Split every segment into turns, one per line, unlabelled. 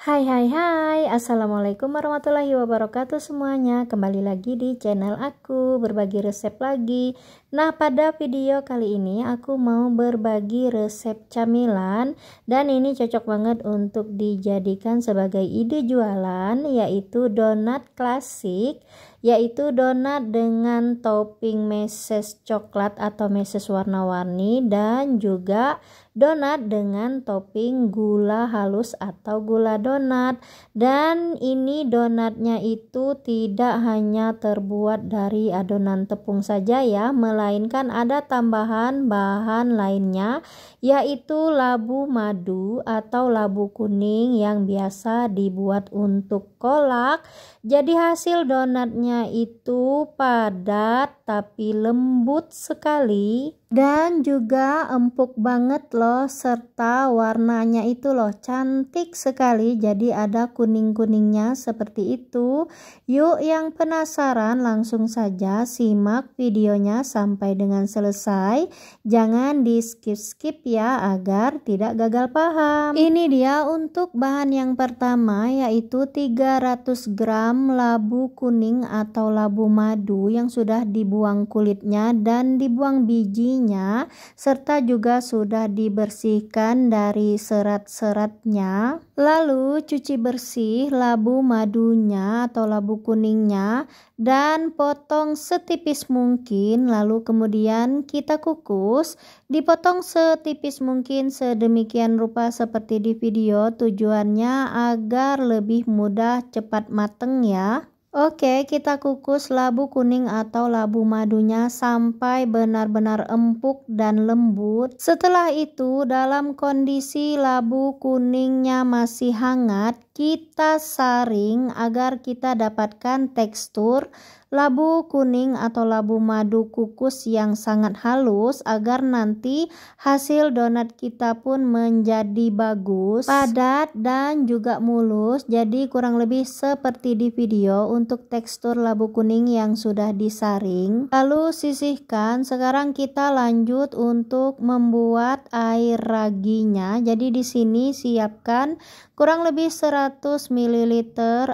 Hai hai hai, Assalamualaikum warahmatullahi wabarakatuh semuanya. Kembali lagi di channel aku, berbagi resep lagi. Nah, pada video kali ini aku mau berbagi resep camilan. Dan ini cocok banget untuk dijadikan sebagai ide jualan, yaitu donat klasik. Yaitu donat dengan topping meses coklat atau meses warna-warni, dan juga donat dengan topping gula halus atau gula donat. Dan ini donatnya itu tidak hanya terbuat dari adonan tepung saja ya, melainkan ada tambahan bahan lainnya, yaitu labu madu atau labu kuning yang biasa dibuat untuk kolak. Jadi hasil donatnya itu padat tapi lembut sekali dan juga empuk banget loh, serta warnanya itu loh cantik sekali. Jadi ada kuning-kuningnya seperti itu. Yuk, yang penasaran langsung saja simak videonya sampai dengan selesai. Jangan di skip-skip ya, agar tidak gagal paham. Ini dia untuk bahan yang pertama, yaitu 300 gram labu kuning atau labu madu yang sudah dibuang kulitnya dan dibuang bijinya, serta juga sudah dibersihkan dari serat-seratnya. Lalu cuci bersih labu madunya atau labu kuningnya dan potong setipis mungkin. Lalu kemudian kita kukus, dipotong setipis mungkin sedemikian rupa seperti di video, tujuannya agar lebih mudah cepat mateng ya. Oke, kita kukus labu kuning atau labu madunya sampai benar-benar empuk dan lembut. Setelah itu, dalam kondisi labu kuningnya masih hangat, kita saring agar kita dapatkan tekstur labu kuning atau labu madu kukus yang sangat halus, agar nanti hasil donat kita pun menjadi bagus, padat dan juga mulus. Jadi kurang lebih seperti di video untuk tekstur labu kuning yang sudah disaring. Lalu sisihkan. Sekarang kita lanjut untuk membuat air raginya. Jadi di sini siapkan kurang lebih 100 ml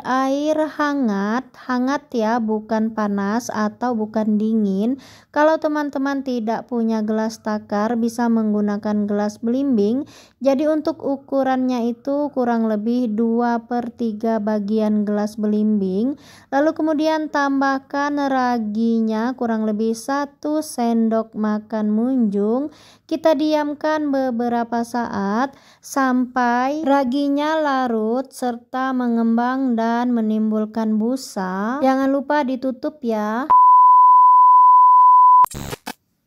air hangat ya, bukan panas atau bukan dingin. Kalau teman-teman tidak punya gelas takar, bisa menggunakan gelas belimbing. Jadi untuk ukurannya itu kurang lebih 2/3 bagian gelas belimbing. Lalu kemudian tambahkan raginya kurang lebih 1 sendok makan munjung. Kita diamkan beberapa saat sampai raginya larut serta mengembang dan menimbulkan busa. Jangan lupa ditutup ya.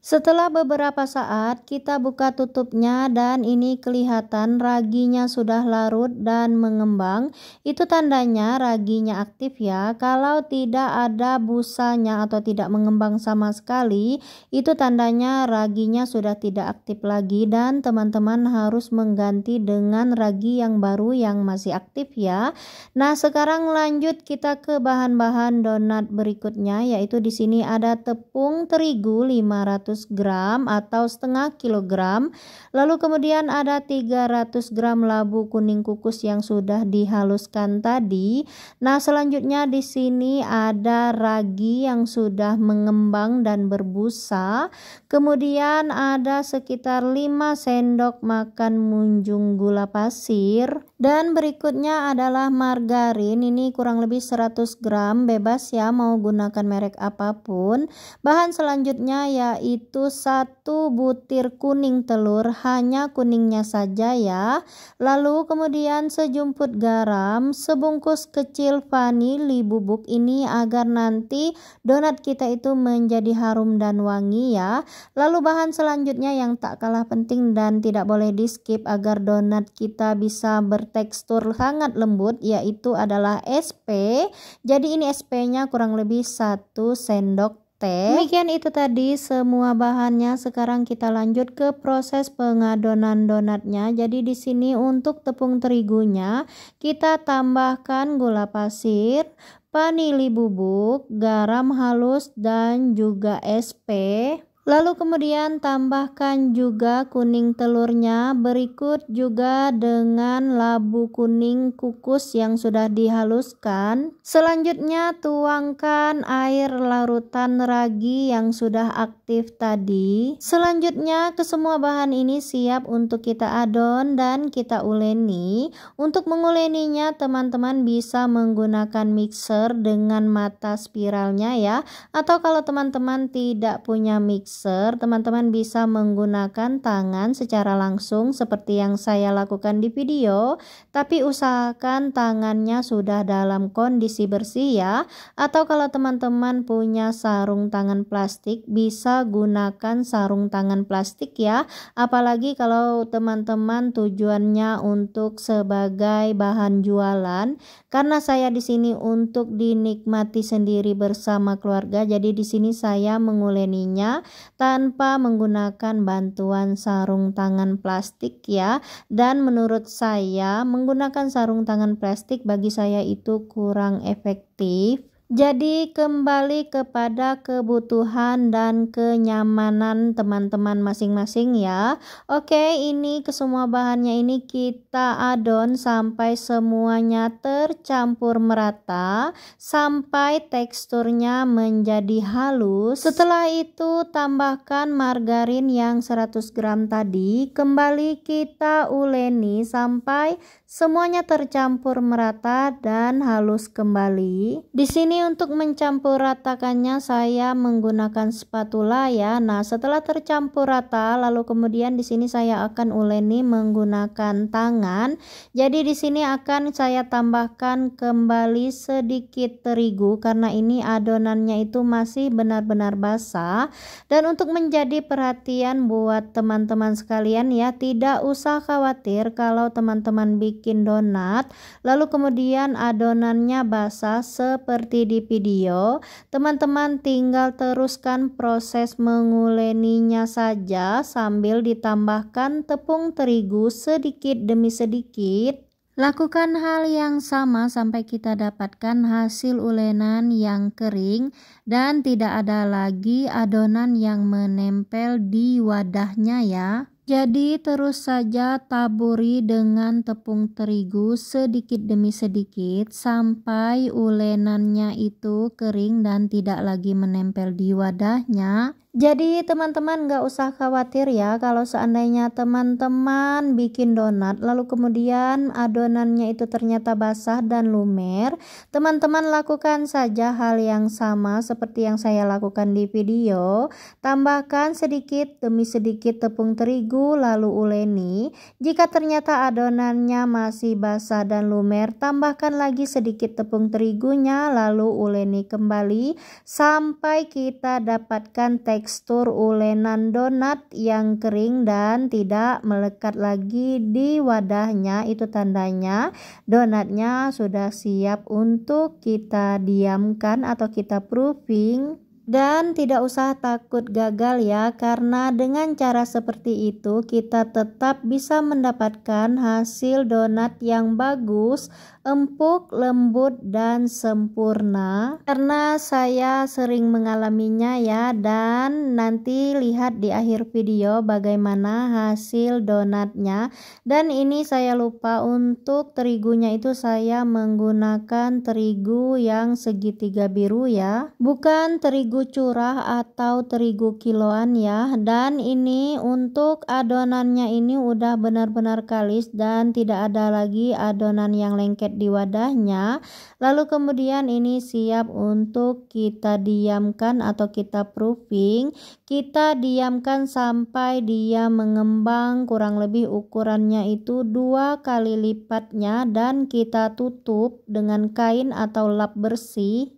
Setelah beberapa saat kita buka tutupnya dan ini kelihatan raginya sudah larut dan mengembang. Itu tandanya raginya aktif ya. Kalau tidak ada busanya atau tidak mengembang sama sekali, itu tandanya raginya sudah tidak aktif lagi, dan teman-teman harus mengganti dengan ragi yang baru yang masih aktif ya. Nah, sekarang lanjut kita ke bahan-bahan donat berikutnya, yaitu di sini ada tepung terigu 500 gram atau setengah kilogram. Lalu kemudian ada 300 gram labu kuning kukus yang sudah dihaluskan tadi. Nah, selanjutnya di sini ada ragi yang sudah mengembang dan berbusa. Kemudian ada sekitar 5 sendok makan munjung gula pasir. Dan berikutnya adalah margarin, ini kurang lebih 100 gram, bebas ya mau gunakan merek apapun. Bahan selanjutnya yaitu 1 butir kuning telur, hanya kuningnya saja ya. Lalu kemudian sejumput garam, sebungkus kecil vanili bubuk, ini agar nanti donat kita itu menjadi harum dan wangi ya. Lalu bahan selanjutnya yang tak kalah penting dan tidak boleh di skip agar donat kita bisa bertekstur sangat lembut, yaitu adalah SP. Jadi ini SP-nya kurang lebih 1 sendok teh. Demikian itu tadi semua bahannya. Sekarang kita lanjut ke proses pengadonan donatnya. Jadi di sini untuk tepung terigunya kita tambahkan gula pasir, vanili bubuk, garam halus dan juga SP. Lalu kemudian tambahkan juga kuning telurnya, berikut juga dengan labu kuning kukus yang sudah dihaluskan. Selanjutnya tuangkan air larutan ragi yang sudah aktif tadi. Selanjutnya kesemua bahan ini siap untuk kita adon dan kita uleni. Untuk menguleninya teman-teman bisa menggunakan mixer dengan mata spiralnya ya, atau kalau teman-teman tidak punya mixer, teman-teman bisa menggunakan tangan secara langsung seperti yang saya lakukan di video, tapi usahakan tangannya sudah dalam kondisi bersih ya. Atau kalau teman-teman punya sarung tangan plastik, bisa gunakan sarung tangan plastik ya, apalagi kalau teman-teman tujuannya untuk sebagai bahan jualan. Karena saya di sini untuk dinikmati sendiri bersama keluarga, jadi di sini saya menguleninya tanpa menggunakan bantuan sarung tangan plastik ya. Dan menurut saya menggunakan sarung tangan plastik bagi saya itu kurang efektif. Jadi kembali kepada kebutuhan dan kenyamanan teman-teman masing-masing ya. Oke, ini kesemua bahannya ini kita adon sampai semuanya tercampur merata, sampai teksturnya menjadi halus. Setelah itu tambahkan margarin yang 100 gram tadi, kembali kita uleni sampai semuanya tercampur merata dan halus kembali. Di sini untuk mencampur ratakannya saya menggunakan spatula ya. Nah, setelah tercampur rata, lalu kemudian di sini saya akan uleni menggunakan tangan. Jadi di sini akan saya tambahkan kembali sedikit terigu karena ini adonannya itu masih benar-benar basah. Dan untuk menjadi perhatian buat teman-teman sekalian ya, tidak usah khawatir kalau teman-teman bikin donat lalu kemudian adonannya basah seperti di video. Teman-teman tinggal teruskan proses menguleninya saja sambil ditambahkan tepung terigu sedikit demi sedikit. Lakukan hal yang sama sampai kita dapatkan hasil ulenan yang kering dan tidak ada lagi adonan yang menempel di wadahnya ya. Jadi terus saja taburi dengan tepung terigu sedikit demi sedikit sampai ulenannya itu kering dan tidak lagi menempel di wadahnya. Jadi teman-teman gak usah khawatir ya kalau seandainya teman-teman bikin donat lalu kemudian adonannya itu ternyata basah dan lumer. Teman-teman lakukan saja hal yang sama seperti yang saya lakukan di video. Tambahkan sedikit demi sedikit tepung terigu lalu uleni. Jika ternyata adonannya masih basah dan lumer, tambahkan lagi sedikit tepung terigunya lalu uleni kembali sampai kita dapatkan tekstur ulenan donat yang kering dan tidak melekat lagi di wadahnya. Itu tandanya donatnya sudah siap untuk kita diamkan atau kita proofing. Dan tidak usah takut gagal ya, karena dengan cara seperti itu kita tetap bisa mendapatkan hasil donat yang bagus, empuk, lembut, dan sempurna. Karena saya sering mengalaminya ya, dan nanti lihat di akhir video bagaimana hasil donatnya. Dan ini saya lupa untuk terigunya itu saya menggunakan terigu yang segitiga biru ya, bukan terigu curah atau terigu kiloan ya. Dan ini untuk adonannya ini udah benar-benar kalis dan tidak ada lagi adonan yang lengket di wadahnya. Lalu kemudian ini siap untuk kita diamkan atau kita proofing. Kita diamkan sampai dia mengembang, kurang lebih ukurannya itu 2 kali lipatnya, dan kita tutup dengan kain atau lap bersih.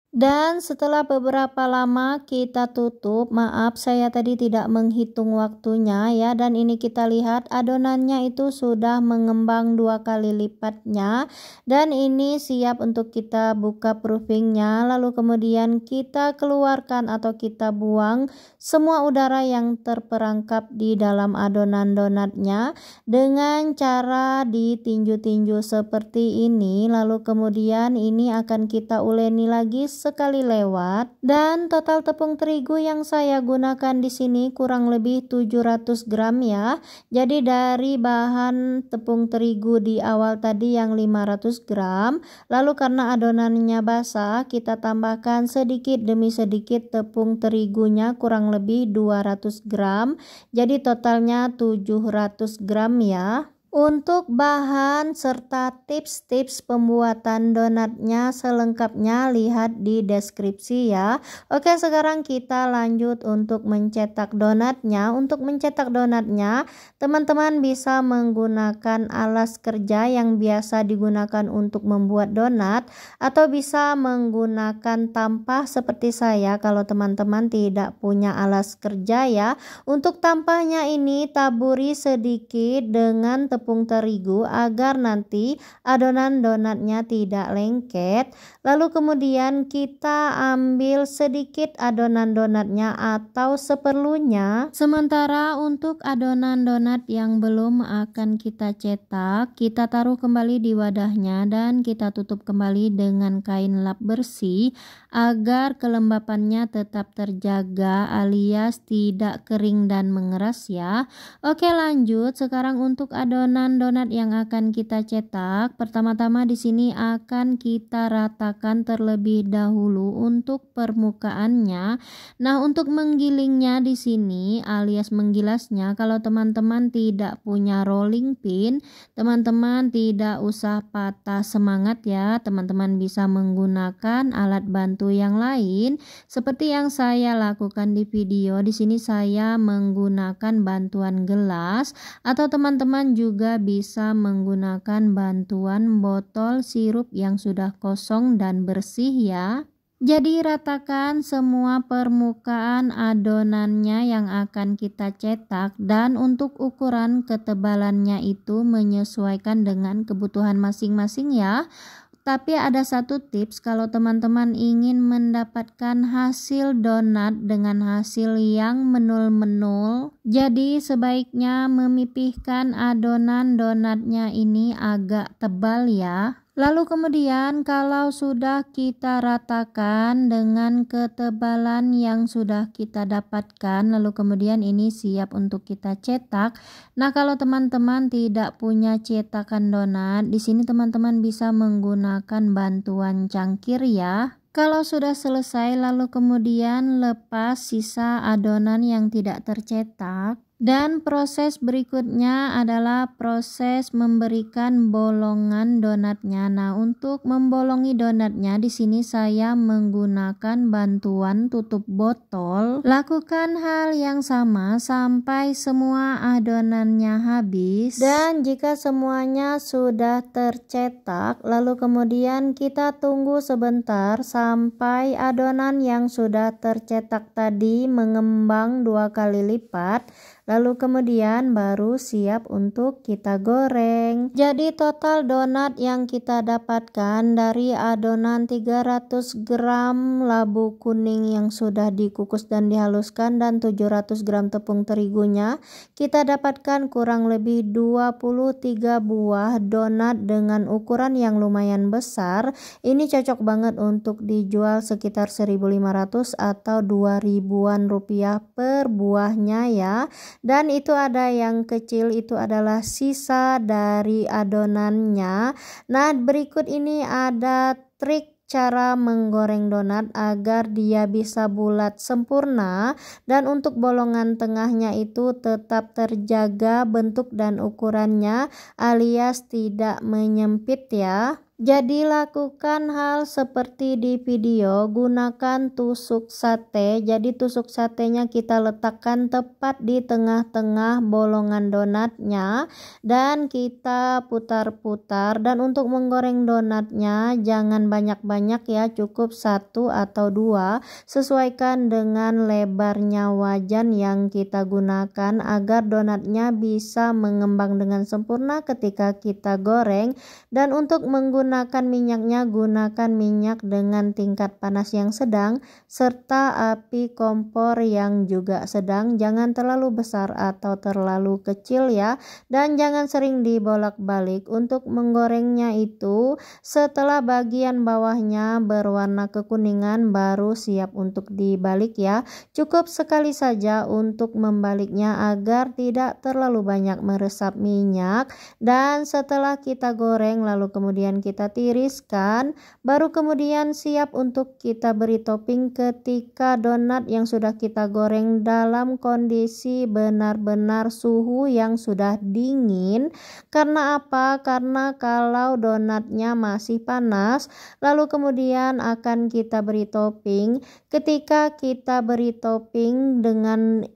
Dan setelah beberapa lama kita tutup, maaf saya tadi tidak menghitung waktunya ya, dan ini kita lihat adonannya itu sudah mengembang 2 kali lipatnya, dan ini siap untuk kita buka proofingnya. Lalu kemudian kita keluarkan atau kita buang semua udara yang terperangkap di dalam adonan donatnya dengan cara ditinju-tinju seperti ini. Lalu kemudian ini akan kita uleni lagi sekali lewat. Dan total tepung terigu yang saya gunakan di sini kurang lebih 700 gram ya. Jadi dari bahan tepung terigu di awal tadi yang 500 gram, lalu karena adonannya basah, kita tambahkan sedikit demi sedikit tepung terigunya kurang lebih 200 gram. Jadi totalnya 700 gram ya. Untuk bahan serta tips-tips pembuatan donatnya selengkapnya lihat di deskripsi ya. Oke, sekarang kita lanjut untuk mencetak donatnya. Untuk mencetak donatnya, teman-teman bisa menggunakan alas kerja yang biasa digunakan untuk membuat donat, atau bisa menggunakan tampah seperti saya kalau teman-teman tidak punya alas kerja ya. Untuk tampahnya ini taburi sedikit dengan tepung terigu agar nanti adonan donatnya tidak lengket. Lalu kemudian kita ambil sedikit adonan donatnya atau seperlunya. Sementara untuk adonan donat yang belum akan kita cetak, kita taruh kembali di wadahnya dan kita tutup kembali dengan kain lap bersih agar kelembapannya tetap terjaga alias tidak kering dan mengeras ya. Oke, lanjut. Sekarang untuk adonan donat yang akan kita cetak, pertama-tama di sini akan kita ratakan terlebih dahulu untuk permukaannya. Nah, untuk menggilingnya di sini alias menggilasnya, kalau teman-teman tidak punya rolling pin, teman-teman tidak usah patah semangat ya. Teman-teman bisa menggunakan alat bantu yang lain seperti yang saya lakukan di video. Di sini saya menggunakan bantuan gelas, atau teman-teman juga bisa menggunakan bantuan botol sirup yang sudah kosong dan bersih ya. Jadi ratakan semua permukaan adonannya yang akan kita cetak, dan untuk ukuran ketebalannya itu menyesuaikan dengan kebutuhan masing-masing ya. Tapi ada satu tips, kalau teman-teman ingin mendapatkan hasil donat dengan hasil yang menul-menul, jadi sebaiknya memipihkan adonan donatnya ini agak tebal ya. Lalu kemudian kalau sudah kita ratakan dengan ketebalan yang sudah kita dapatkan, lalu kemudian ini siap untuk kita cetak. Nah, kalau teman-teman tidak punya cetakan donat, di sini teman-teman bisa menggunakan bantuan cangkir ya. Kalau sudah selesai, lalu kemudian lepas sisa adonan yang tidak tercetak. Dan proses berikutnya adalah proses memberikan bolongan donatnya. Nah, untuk membolongi donatnya di sini saya menggunakan bantuan tutup botol. Lakukan hal yang sama sampai semua adonannya habis. Dan jika semuanya sudah tercetak, lalu kemudian kita tunggu sebentar sampai adonan yang sudah tercetak tadi mengembang 2 kali lipat. Lalu kemudian baru siap untuk kita goreng. Jadi total donat yang kita dapatkan dari adonan 300 gram labu kuning yang sudah dikukus dan dihaluskan dan 700 gram tepung terigunya, kita dapatkan kurang lebih 23 buah donat dengan ukuran yang lumayan besar. Ini cocok banget untuk dijual sekitar 1.500 atau 2.000-an rupiah per buahnya ya. Dan itu ada yang kecil, itu adalah sisa dari adonannya. Nah, berikut ini ada trik cara menggoreng donat agar dia bisa bulat sempurna, dan untuk bolongan tengahnya itu tetap terjaga bentuk dan ukurannya alias tidak menyempit ya. Jadi lakukan hal seperti di video, gunakan tusuk sate. Jadi tusuk satenya kita letakkan tepat di tengah-tengah bolongan donatnya dan kita putar-putar. Dan untuk menggoreng donatnya jangan banyak-banyak ya, cukup 1 atau 2. Sesuaikan dengan lebarnya wajan yang kita gunakan agar donatnya bisa mengembang dengan sempurna ketika kita goreng. Dan untuk menggunakan menggunakan minyaknya, gunakan minyak dengan tingkat panas yang sedang serta api kompor yang juga sedang, jangan terlalu besar atau terlalu kecil ya, dan jangan sering dibolak-balik. Untuk menggorengnya itu setelah bagian bawahnya berwarna kekuningan baru siap untuk dibalik ya. Cukup sekali saja untuk membaliknya agar tidak terlalu banyak meresap minyak, dan setelah kita goreng lalu kemudian kita tiriskan, baru kemudian siap untuk kita beri topping ketika donat yang sudah kita goreng dalam kondisi benar-benar suhu yang sudah dingin. Karena apa? Karena kalau donatnya masih panas lalu kemudian akan kita beri topping, ketika kita beri topping dengan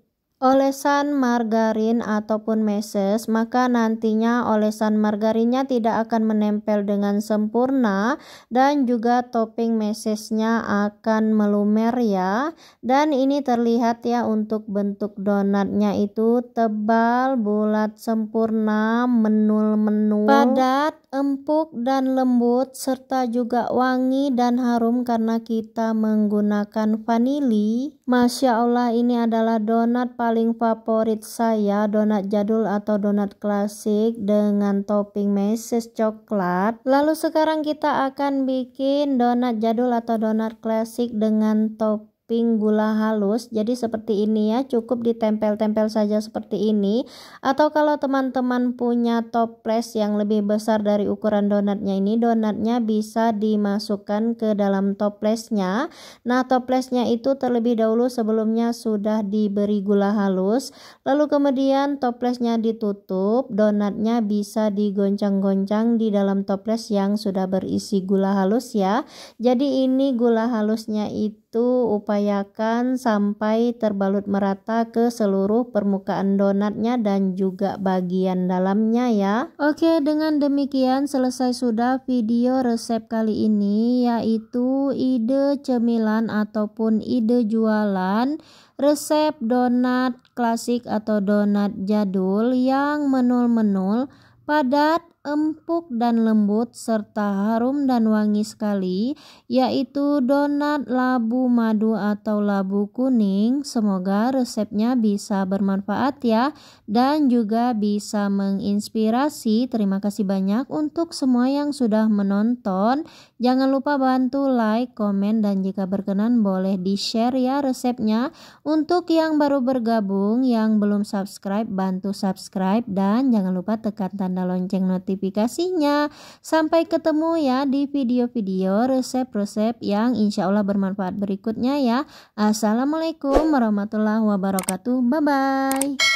olesan margarin ataupun meses, maka nantinya olesan margarinnya tidak akan menempel dengan sempurna dan juga topping mesesnya akan melumer ya. Dan ini terlihat ya, untuk bentuk donatnya itu tebal, bulat, sempurna, menul-menul, padat, empuk dan lembut, serta juga wangi dan harum karena kita menggunakan vanili. Masya Allah, ini adalah donat paling favorit saya, donat jadul atau donat klasik dengan topping meses coklat. Lalu sekarang kita akan bikin donat jadul atau donat klasik dengan topping gula halus. Jadi seperti ini ya, cukup ditempel-tempel saja seperti ini. Atau kalau teman-teman punya toples yang lebih besar dari ukuran donatnya ini, donatnya bisa dimasukkan ke dalam toplesnya. Nah, toplesnya itu terlebih dahulu sebelumnya sudah diberi gula halus, lalu kemudian toplesnya ditutup, donatnya bisa digoncang-goncang di dalam toples yang sudah berisi gula halus ya. Jadi ini gula halusnya itu upayakan sampai terbalut merata ke seluruh permukaan donatnya dan juga bagian dalamnya ya. Oke, dengan demikian selesai sudah video resep kali ini, yaitu ide cemilan ataupun ide jualan resep donat klasik atau donat jadul yang menul-menul, padat, empuk dan lembut serta harum dan wangi sekali, yaitu donat labu madu atau labu kuning. Semoga resepnya bisa bermanfaat ya, dan juga bisa menginspirasi. Terima kasih banyak untuk semua yang sudah menonton. Jangan lupa bantu like, komen, dan jika berkenan boleh di-share ya resepnya. Untuk yang baru bergabung, yang belum subscribe, bantu subscribe dan jangan lupa tekan tanda lonceng notifikasinya. Sampai ketemu ya di video-video resep-resep yang insya Allah bermanfaat berikutnya ya. Assalamualaikum warahmatullahi wabarakatuh. Bye-bye.